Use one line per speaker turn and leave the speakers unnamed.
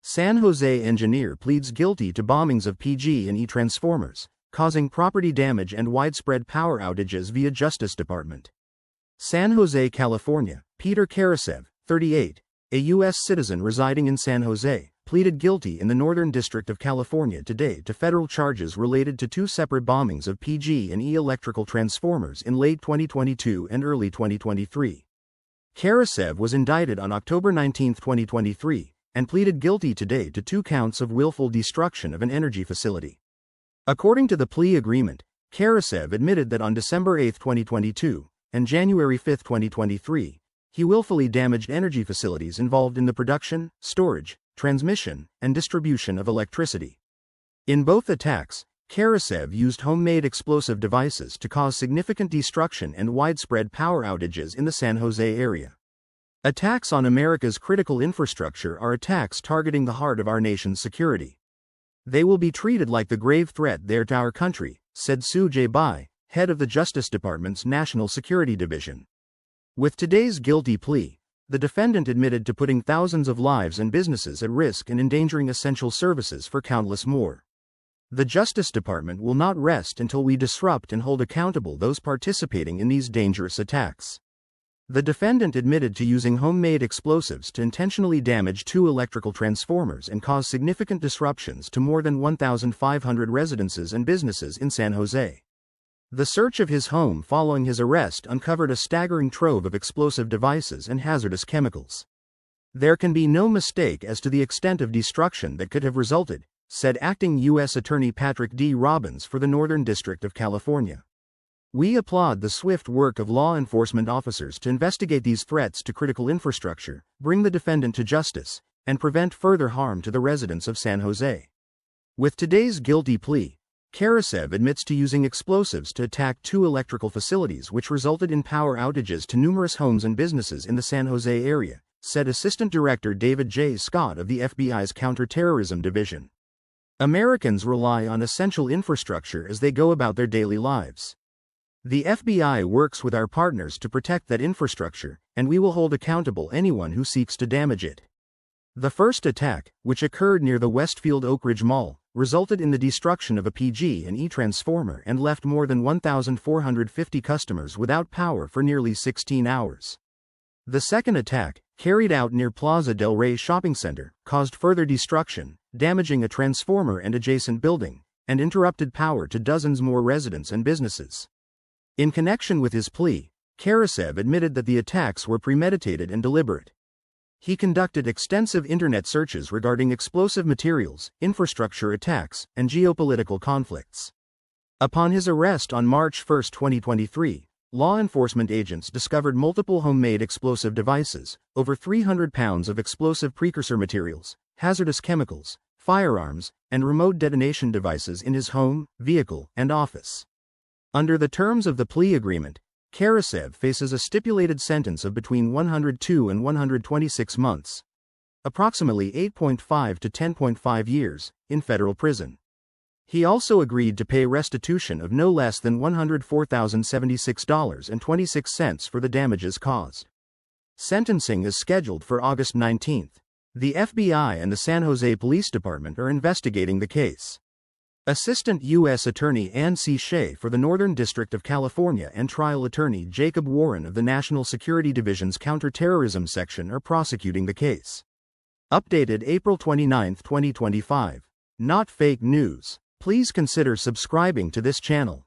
San Jose engineer pleads guilty to bombings of PG&E transformers, causing property damage and widespread power outages via Justice Department. San Jose, California, Peter Karasev, 38, a U.S. citizen residing in San Jose, pleaded guilty in the Northern District of California today to federal charges related to two separate bombings of PG&E electrical transformers in late 2022 and early 2023. Karasev was indicted on October 19, 2023, and pleaded guilty today to 2 counts of willful destruction of an energy facility. According to the plea agreement, Karasev admitted that on December 8, 2022, and January 5, 2023, he willfully damaged energy facilities involved in the production, storage, transmission, and distribution of electricity. In both attacks, Karasev used homemade explosive devices to cause significant destruction and widespread power outages in the San Jose area. Attacks on America's critical infrastructure are attacks targeting the heart of our nation's security. They will be treated like the grave threat they are to our country, said Sujay Bai, head of the Justice Department's National Security Division. With today's guilty plea, the defendant admitted to putting thousands of lives and businesses at risk and endangering essential services for countless more. The Justice Department will not rest until we disrupt and hold accountable those participating in these dangerous attacks. The defendant admitted to using homemade explosives to intentionally damage 2 electrical transformers and cause significant disruptions to more than 1,500 residences and businesses in San Jose. The search of his home following his arrest uncovered a staggering trove of explosive devices and hazardous chemicals. There can be no mistake as to the extent of destruction that could have resulted, said Acting U.S. Attorney Patrick D. Robbins for the Northern District of California. We applaud the swift work of law enforcement officers to investigate these threats to critical infrastructure, bring the defendant to justice, and prevent further harm to the residents of San Jose. With today's guilty plea, Karasev admits to using explosives to attack 2 electrical facilities which resulted in power outages to numerous homes and businesses in the San Jose area, said Assistant Director David J. Scott of the FBI's Counterterrorism Division. Americans rely on essential infrastructure as they go about their daily lives. The FBI works with our partners to protect that infrastructure, and we will hold accountable anyone who seeks to damage it. The first attack, which occurred near the Westfield Oak Ridge Mall, resulted in the destruction of a PG&E transformer and left more than 1,450 customers without power for nearly 16 hours. The second attack, carried out near Plaza del Rey Shopping Center, caused further destruction, damaging a transformer and adjacent building, and interrupted power to dozens more residents and businesses. In connection with his plea, Karasev admitted that the attacks were premeditated and deliberate. He conducted extensive internet searches regarding explosive materials, infrastructure attacks, and geopolitical conflicts. Upon his arrest on March 1, 2023, law enforcement agents discovered multiple homemade explosive devices, over 300 pounds of explosive precursor materials, hazardous chemicals, firearms, and remote detonation devices in his home, vehicle, and office. Under the terms of the plea agreement, Karasev faces a stipulated sentence of between 102 and 126 months, approximately 8.5 to 10.5 years, in federal prison. He also agreed to pay restitution of no less than $104,076.26 for the damages caused. Sentencing is scheduled for August 19. The FBI and the San Jose Police Department are investigating the case. Assistant U.S. Attorney Ann C. Shea for the Northern District of California and Trial Attorney Jacob Warren of the National Security Division's Counterterrorism Section are prosecuting the case. Updated April 29, 2025. Not fake news. Please consider subscribing to this channel.